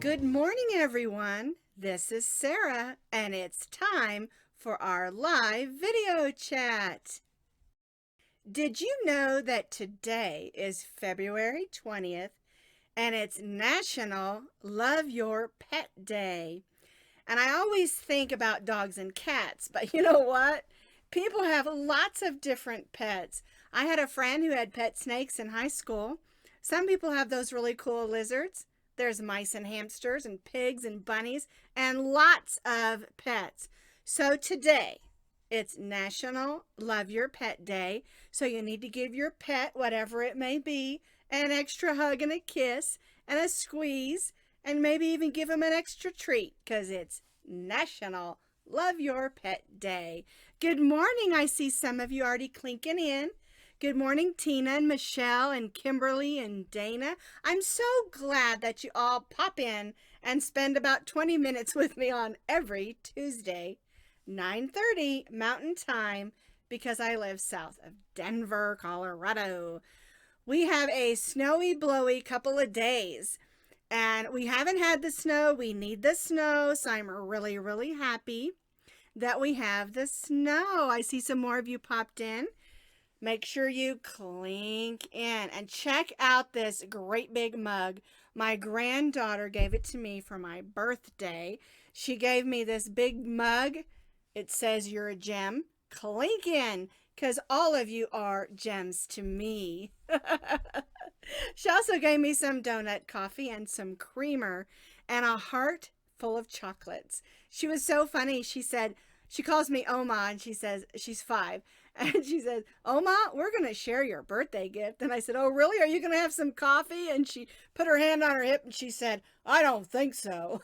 Good morning, everyone. This is Sarah, and it's time for our live video chat. Did you know that today is February 20th and it's National Love Your Pet Day? And I always think about dogs and cats, but you know what? People have lots of different pets. I had a friend who had pet snakes in high school. Some people have those really cool lizards. There's mice and hamsters and pigs and bunnies and lots of pets. So today, it's National Love Your Pet Day. So you need to give your pet, whatever it may be, an extra hug and a kiss and a squeeze, and maybe even give them an extra treat because it's National Love Your Pet Day. Good morning. I see some of you already clinking in. Good morning, Tina and Michelle and Kimberly and Dana. I'm so glad that you all pop in and spend about 20 minutes with me on every Tuesday, 9:30 Mountain Time, because I live south of Denver, Colorado. We have a snowy, blowy couple of days, and we haven't had the snow. We need the snow, so I'm really, really happy that we have the snow. I see some more of you popped in. Make sure you clink in and check out this great big mug. My granddaughter gave it to me for my birthday. She gave me this big mug. It says you're a gem. Clink in, because all of you are gems to me. She also gave me some donut coffee and some creamer and a heart full of chocolates. She was so funny. She said, she calls me Oma, and she says, she's 5. And she says, Oma, we're going to share your birthday gift. And I said, oh, really? Are you going to have some coffee? And she put her hand on her hip and she said, I don't think so.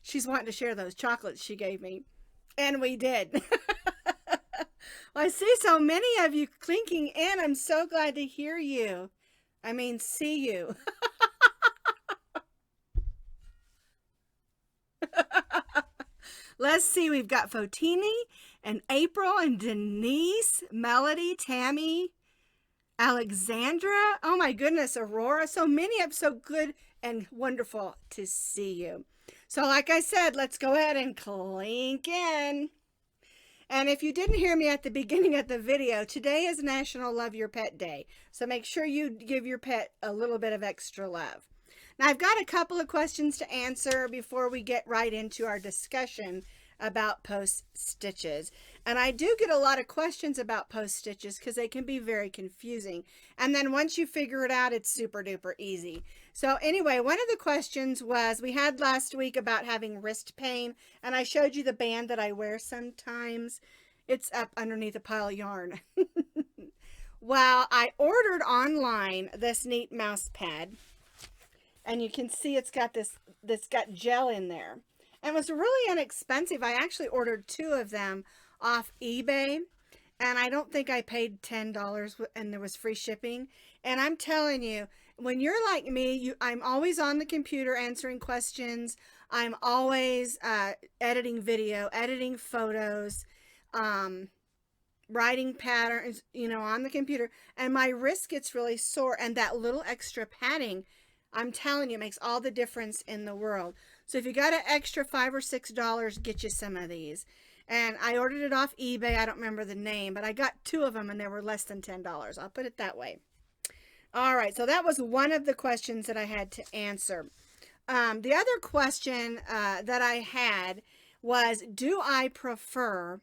She's wanting to share those chocolates she gave me. And we did. Well, I see so many of you clinking in. I'm so glad to hear you. I mean, see you. Let's see. We've got Fotini and April and Denise, Melody, Tammy, Alexandra. Oh my goodness, Aurora. So many of so good and wonderful to see you. So like I said, let's go ahead and clink in. And if you didn't hear me at the beginning of the video, today is National Love Your Pet Day. So make sure you give your pet a little bit of extra love. Now, I've got a couple of questions to answer before we get right into our discussion about post stitches. And I do get a lot of questions about post stitches because they can be very confusing. And then once you figure it out, it's super duper easy. So anyway, one of the questions was, we had last week about having wrist pain, and I showed you the band that I wear sometimes. It's up underneath a pile of yarn. Well, I ordered online this neat mouse pad. And you can see it's got got gel in there. And it was really inexpensive. I actually ordered 2 of them off eBay. And I don't think I paid $10, and there was free shipping. And I'm telling you, when you're like me, I'm always on the computer answering questions. I'm always editing video, editing photos, writing patterns, on the computer. And my wrist gets really sore. And that little extra padding, I'm telling you, it makes all the difference in the world. So if you got an extra $5 or $6, get you some of these. And I ordered it off eBay. I don't remember the name, but I got 2 of them and they were less than $10. I'll put it that way. All right, so that was one of the questions that I had to answer. The other question that I had was, do I prefer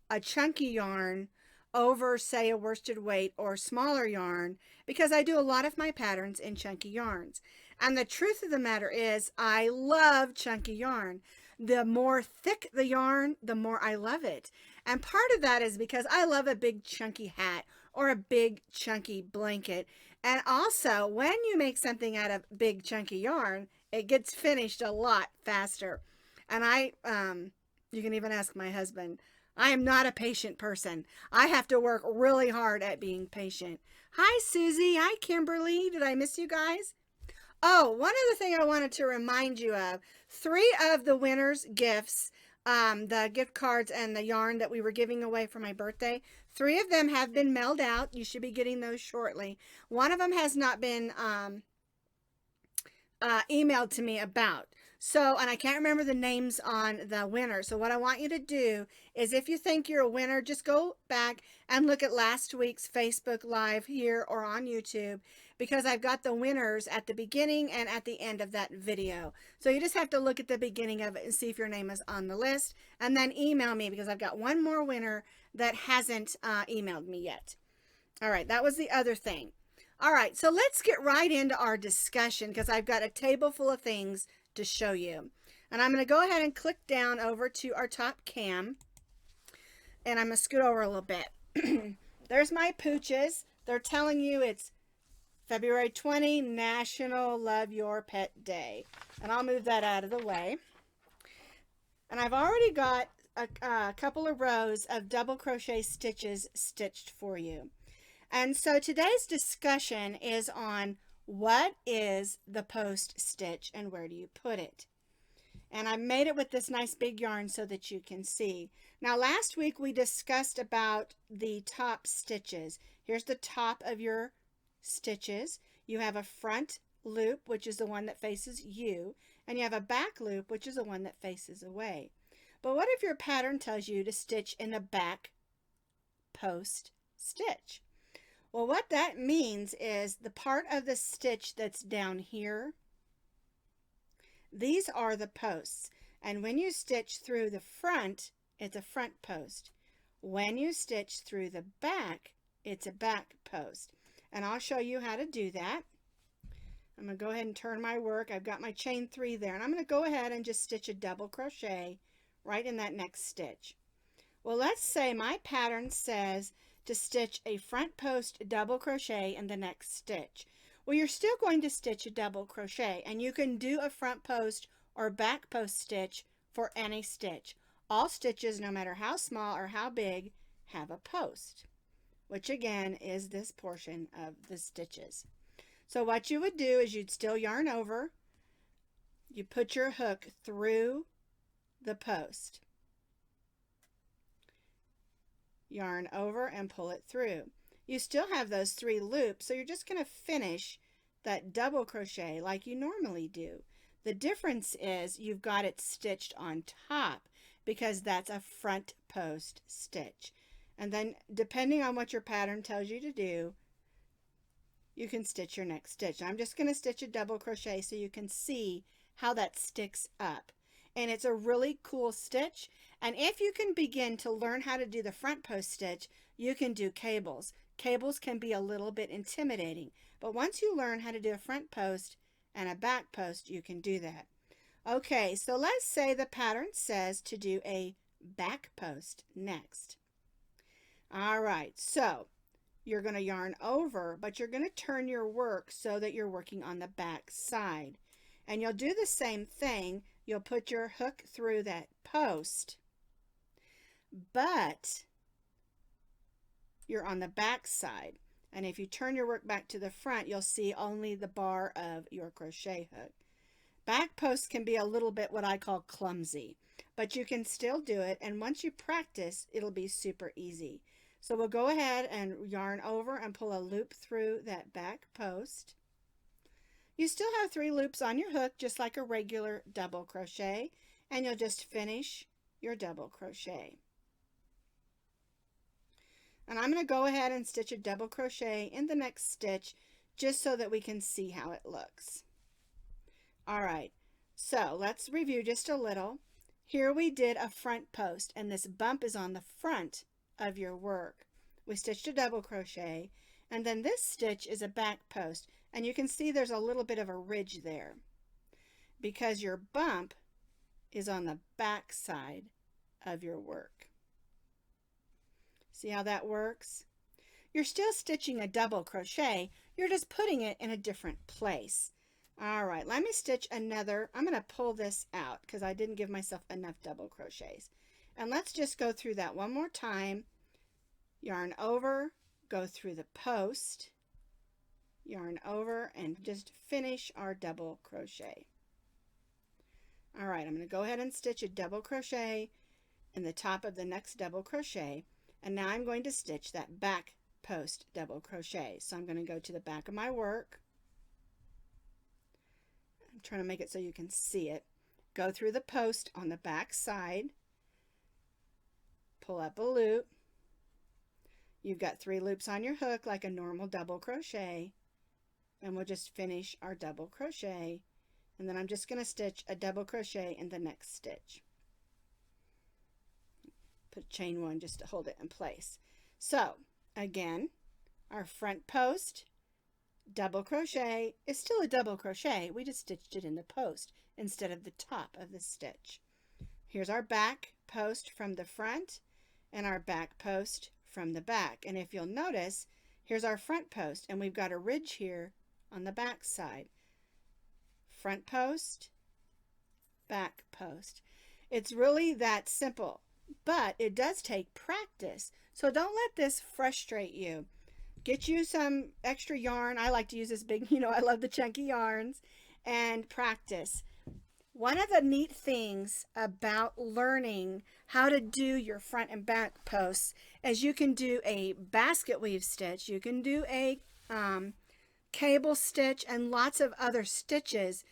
a chunky yarn over, say, a worsted weight or smaller yarn? Because I do a lot of my patterns in chunky yarns. And the truth of the matter is, I love chunky yarn. The more thick the yarn, the more I love it. And part of that is because I love a big chunky hat or a big chunky blanket. And also, when you make something out of big chunky yarn, it gets finished a lot faster. And you can even ask my husband, I am not a patient person. I have to work really hard at being patient. Hi, Susie. Hi, Kimberly. Did I miss you guys? Oh, one other thing I wanted to remind you of. 3 of the winners' gifts, the gift cards and the yarn that we were giving away for my birthday, 3 of them have been mailed out. You should be getting those shortly. One of them has not been emailed to me about. So, and I can't remember the names on the winner. So what I want you to do is, if you think you're a winner, just go back and look at last week's Facebook Live here or on YouTube, because I've got the winners at the beginning and at the end of that video. So you just have to look at the beginning of it and see if your name is on the list, and then email me, because I've got one more winner that hasn't emailed me yet. All right, that was the other thing. All right, so let's get right into our discussion, because I've got a table full of things to show you. And I'm going to go ahead and click down over to our top cam, and I'm going to scoot over a little bit. There's my pooches. They're telling you it's February 20, National Love Your Pet Day. And I'll move that out of the way. And I've already got a couple of rows of double crochet stitches stitched for you. And so today's discussion is on what is the post stitch and where do you put it. And I made it with this nice big yarn so that you can see. Now last week we discussed about the top stitches. Here's the top of your stitches. You have a front loop, which is the one that faces you, and you have a back loop, which is the one that faces away. But what if your pattern tells you to stitch in the back post stitch? Well, what that means is the part of the stitch that's down here, these are the posts. And when you stitch through the front, it's a front post. When you stitch through the back, it's a back post. And I'll show you how to do that. I'm going to go ahead and turn my work. I've got my chain 3 there. And I'm going to go ahead and just stitch a double crochet right in that next stitch. Well, let's say my pattern says to stitch a front post double crochet in the next stitch. Well, you're still going to stitch a double crochet, and you can do a front post or back post stitch for any stitch. All stitches, no matter how small or how big, have a post, which again is this portion of the stitches. So what you would do is you'd still yarn over, you put your hook through the post, yarn over and pull it through. You still have those 3 loops, so you're just going to finish that double crochet like you normally do. The difference is you've got it stitched on top, because that's a front post stitch. And then depending on what your pattern tells you to do, you can stitch your next stitch. I'm just going to stitch a double crochet so you can see how that sticks up. And it's a really cool stitch. And if you can begin to learn how to do the front post stitch, you can do cables. Cables can be a little bit intimidating, but once you learn how to do a front post and a back post, you can do that. Okay, so let's say the pattern says to do a back post next. All right, so you're going to yarn over, but you're going to turn your work so that you're working on the back side. And you'll do the same thing. You'll put your hook through that post, but you're on the back side. And if you turn your work back to the front, you'll see only the bar of your crochet hook. Back posts can be a little bit what I call clumsy, but you can still do it. And once you practice, it'll be super easy. So we'll go ahead and yarn over and pull a loop through that back post. You still have 3 loops on your hook, just like a regular double crochet, and you'll just finish your double crochet. And I'm going to go ahead and stitch a double crochet in the next stitch just so that we can see how it looks. All right, so let's review just a little. Here we did a front post, and this bump is on the front of your work. We stitched a double crochet, and then this stitch is a back post, and you can see there's a little bit of a ridge there because your bump is on the back side of your work. See how that works? You're still stitching a double crochet, you're just putting it in a different place. All right, let me stitch another. I'm going to pull this out because I didn't give myself enough double crochets. And let's just go through that one more time. Yarn over, go through the post, yarn over, and just finish our double crochet. All right, I'm going to go ahead and stitch a double crochet in the top of the next double crochet. And now I'm going to stitch that back post double crochet. So I'm going to go to the back of my work, trying to make it so you can see it. Go through the post on the back side, pull up a loop. You've got 3 loops on your hook like a normal double crochet, and we'll just finish our double crochet, and then I'm just going to stitch a double crochet in the next stitch. Put chain 1 just to hold it in place. So again, our front post, double crochet is still a double crochet. We just stitched it in the post instead of the top of the stitch. Here's our back post from the front and our back post from the back. And if you'll notice, here's our front post, and we've got a ridge here on the back side. Front post, back post. It's really that simple, but it does take practice. So don't let this frustrate you. Get you some extra yarn. I like to use this big, I love the chunky yarns, and practice. One of the neat things about learning how to do your front and back posts is you can do a basket weave stitch, you can do a cable stitch, and lots of other stitches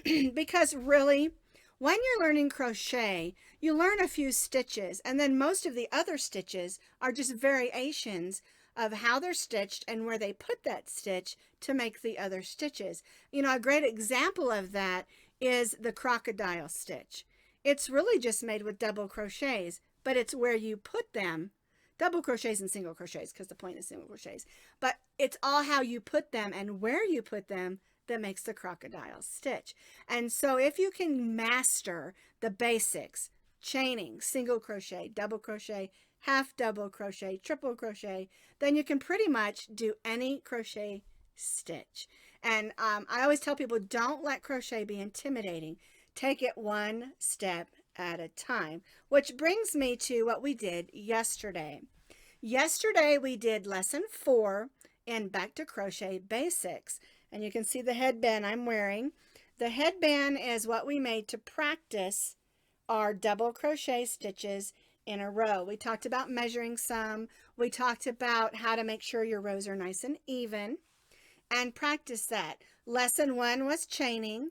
because really, when you're learning crochet, you learn a few stitches, and then most of the other stitches are just variations of how they're stitched and where they put that stitch to make the other stitches. A great example of that is the crocodile stitch. It's really just made with double crochets, but it's where you put them, double crochets and single crochets, because the point is single crochets, but it's all how you put them and where you put them that makes the crocodile stitch. And so if you can master the basics, chaining, single crochet, double crochet, half double crochet, triple crochet, then you can pretty much do any crochet stitch. And I always tell people, don't let crochet be intimidating. Take it one step at a time, which brings me to what we did yesterday. Yesterday we did lesson 4 in Back to Crochet Basics, and you can see the headband I'm wearing. The headband is what we made to practice our double crochet stitches in a row. We talked about measuring some. We talked about how to make sure your rows are nice and even, and practice that. Lesson 1 was chaining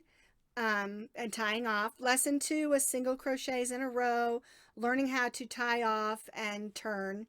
and tying off. Lesson 2 was single crochets in a row, learning how to tie off and turn.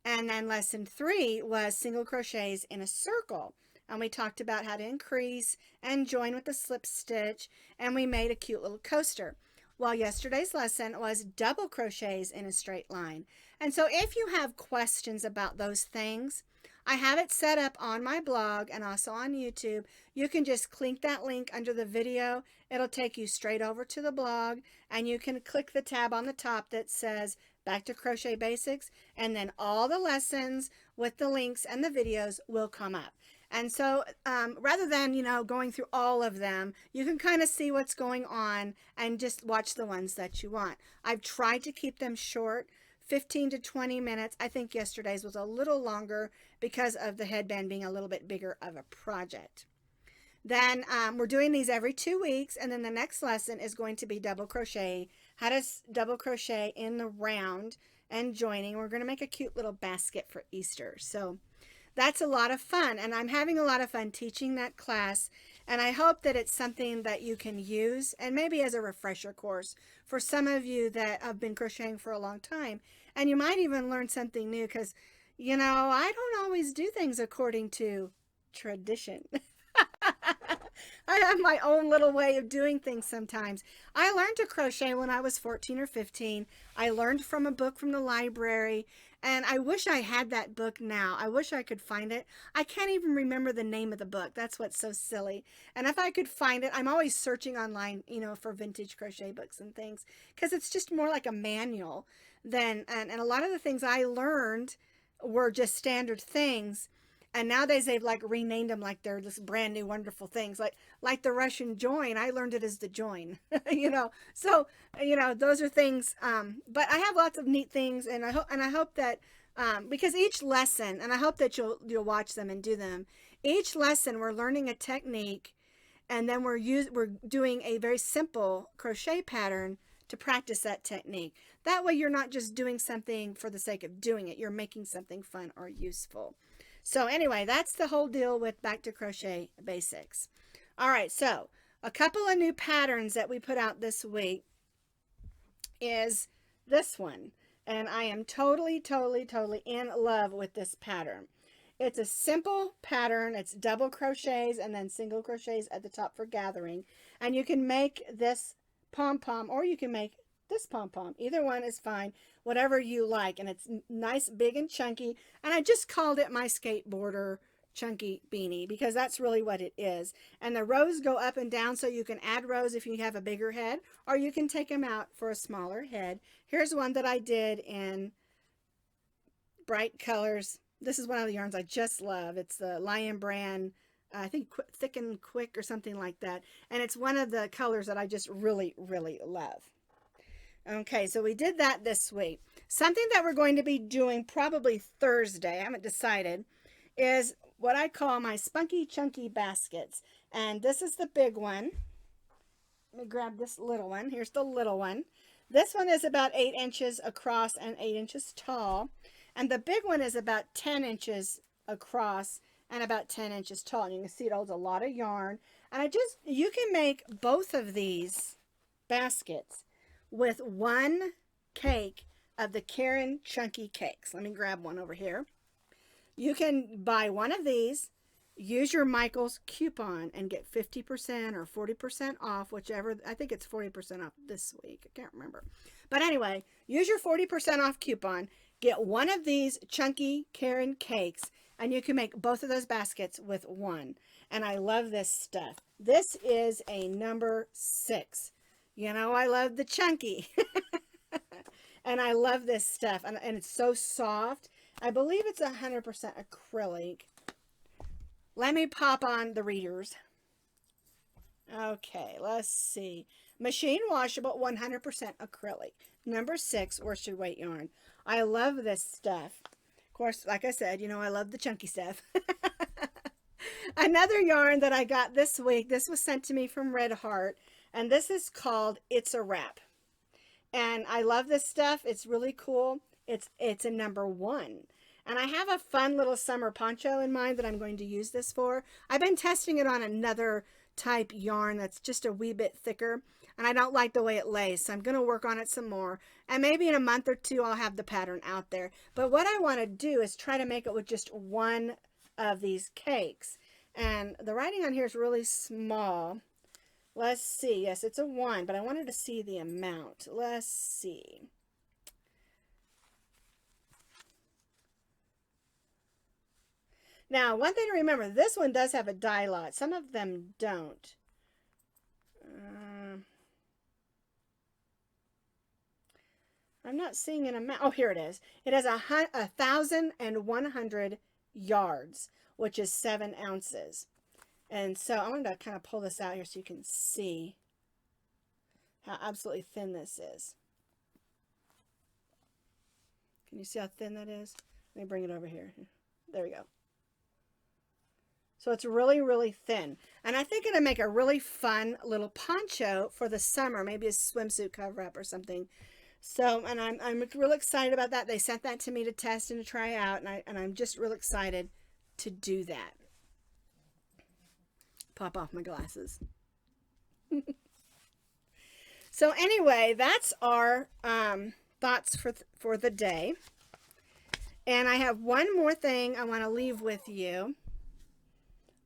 And then lesson 3 was single crochets in a circle. And we talked about how to increase and join with the slip stitch, and we made a cute little coaster. Well, yesterday's lesson was double crochets in a straight line. And so if you have questions about those things, I have it set up on my blog and also on YouTube. You can just click that link under the video. It'll take you straight over to the blog, and you can click the tab on the top that says Back to Crochet Basics, and then all the lessons with the links and the videos will come up. And so rather than, going through all of them, you can kind of see what's going on and just watch the ones that you want. I've tried to keep them short, 15 to 20 minutes. I think yesterday's was a little longer because of the headband being a little bit bigger of a project. Then we're doing these every 2 weeks, and then the next lesson is going to be double crochet, how to double crochet in the round and joining. We're going to make a cute little basket for Easter. So that's a lot of fun, and I'm having a lot of fun teaching that class, and I hope that it's something that you can use, and maybe as a refresher course for some of you that have been crocheting for a long time, and you might even learn something new, because, I don't always do things according to tradition. I have my own little way of doing things sometimes. I learned to crochet when I was 14 or 15. I learned from a book from the library, and I wish I had that book now. I wish I could find it. I can't even remember the name of the book. That's what's so silly. And if I could find it, I'm always searching online, for vintage crochet books and things, because it's just more like a manual than, and a lot of the things I learned were just standard things. And nowadays they've renamed them like they're this brand new wonderful things, like the Russian join. I learned it as the join, So those are things. But I have lots of neat things, and I hope that because each lesson, and I hope that you'll watch them and do them. Each lesson we're learning a technique, and then we're doing a very simple crochet pattern to practice that technique. That way you're not just doing something for the sake of doing it. You're making something fun or useful. So anyway, that's the whole deal with Back to Crochet Basics. All right, so a couple of new patterns that we put out this week is this one. And I am totally in love with this pattern. It's a simple pattern. It's double crochets and then single crochets at the top for gathering. And you can make this pom-pom or you can make this pom-pom. Either one is fine, whatever you like. And it's nice, big and chunky. And I just called it my skateboarder chunky beanie because that's really what it is. And the rows go up and down, so you can add rows if you have a bigger head, or you can take them out for a smaller head. Here's one that I did in bright colors. This is one of the yarns I just love. It's the Lion brand, I think Thick and Quick or something like that. And it's one of the colors that I just really love. Okay, so we did that this week. Something that we're going to be doing probably Thursday, I haven't decided, is what I call my spunky chunky baskets. And this is the big one. Let me grab this little one. Here's the little one. This one is about 8 inches across and 8 inches tall. And the big one is about 10 inches across and about 10 inches tall. And you can see it holds a lot of yarn. And you can make both of these baskets with one cake of the Karen Chunky Cakes. Let me grab one over here. You can buy one of these, use your Michaels coupon and get 50% or 40% off, whichever. I think it's 40% off this week. I can't remember. But anyway, use your 40% off coupon, get one of these chunky Karen cakes, and you can make both of those baskets with one. And I love this stuff. This is a number 6. You know, I love the chunky. And I love this stuff. And it's so soft. I believe it's 100% acrylic. Let me pop on the readers. Okay, let's see. Machine washable, 100% acrylic. Number 6, worsted weight yarn. I love this stuff. Of course, like I said, you know, I love the chunky stuff. Another yarn that I got this week, this was sent to me from Red Heart, and this is called It's a Wrap. And I love this stuff. It's really cool. It's a number 1. And I have a fun little summer poncho in mind that I'm going to use this for. I've been testing it on another type yarn that's just a wee bit thicker, and I don't like the way it lays, so I'm going to work on it some more. And maybe in a month or 2 I'll have the pattern out there. But what I want to do is try to make it with just one of these cakes. And the writing on here is really small. Let's see. Yes, it's a 1, but I wanted to see the amount. Let's see. Now, one thing to remember, this one does have a die lot. Some of them don't. I'm not seeing an amount. Oh, here it is. It has 1,100 yards, which is 7 ounces. And so I'm going to kind of pull this out here so you can see how absolutely thin this is. Can you see how thin that is? Let me bring it over here. There we go. So it's really thin. And I think it'll make a really fun little poncho for the summer, maybe a swimsuit cover-up or something. So, and I'm real excited about that. They sent that to me to test and to try out, and I'm just real excited to do that. Pop off my glasses. So anyway, that's our thoughts for the day. And I have one more thing I want to leave with you.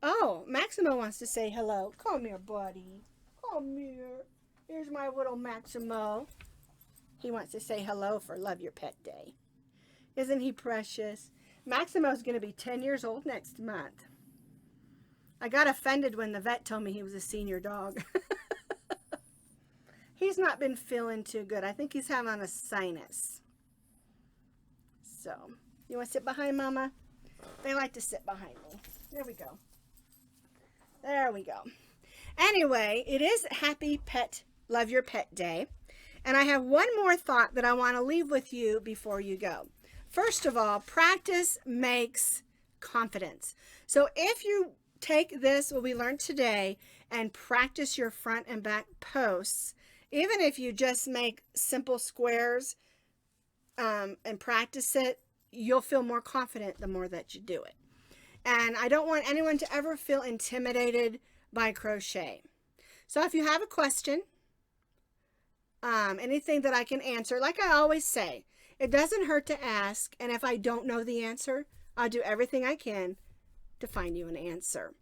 Oh, Maximo wants to say hello. Come here, buddy. Come here. Here's my little Maximo. He wants to say hello for Love Your Pet Day. Isn't he precious? Maximo's going to be 10 years old next month. I got offended when the vet told me he was a senior dog. He's not been feeling too good. I think he's having a sinus. So, you want to sit behind Mama? They like to sit behind me. There we go. There we go. Anyway, it is Happy Pet Love Your Pet Day. And I have one more thought that I want to leave with you before you go. First of all, practice makes confidence. So if you take this, what we learned today, and practice your front and back posts, even if you just make simple squares and practice it, you'll feel more confident the more that you do it. And I don't want anyone to ever feel intimidated by crochet. So if you have a question, anything that I can answer, like I always say, it doesn't hurt to ask. And if I don't know the answer, I'll do everything I can to find you an answer.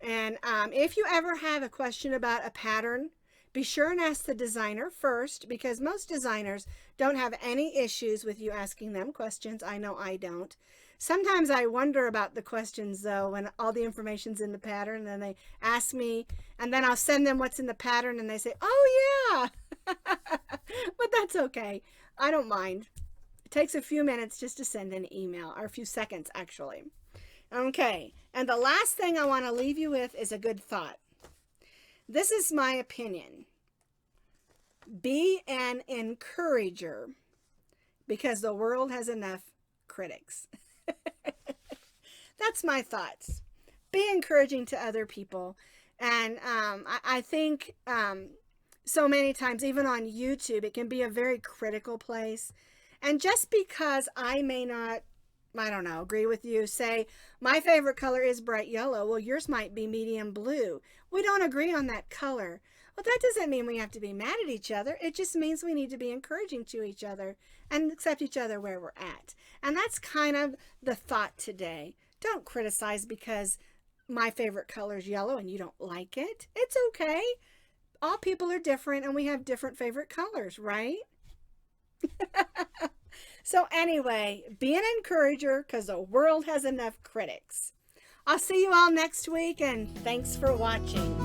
And if you ever have a question about a pattern, be sure and ask the designer first, because most designers don't have any issues with you asking them questions. I know I don't. Sometimes I wonder about the questions, though, when all the information's in the pattern, and then they ask me, and then I'll send them what's in the pattern, and they say, oh, yeah. But that's okay. I don't mind. It takes a few minutes just to send an email, or a few seconds, actually. Okay, and the last thing I want to leave you with is a good thought. This is my opinion. Be an encourager, because the world has enough critics. That's my thoughts. Be encouraging to other people. And I think so many times, even on YouTube, it can be a very critical place. And just because I may not, I don't know, agree with you, say my favorite color is bright yellow, well, yours might be medium blue. We don't agree on that color. Well, that doesn't mean we have to be mad at each other. It just means we need to be encouraging to each other and accept each other where we're at. And that's kind of the thought today. Don't criticize because my favorite color is yellow and you don't like it. It's okay. All people are different and we have different favorite colors, right? So anyway, be an encourager, because the world has enough critics. I'll see you all next week, and thanks for watching.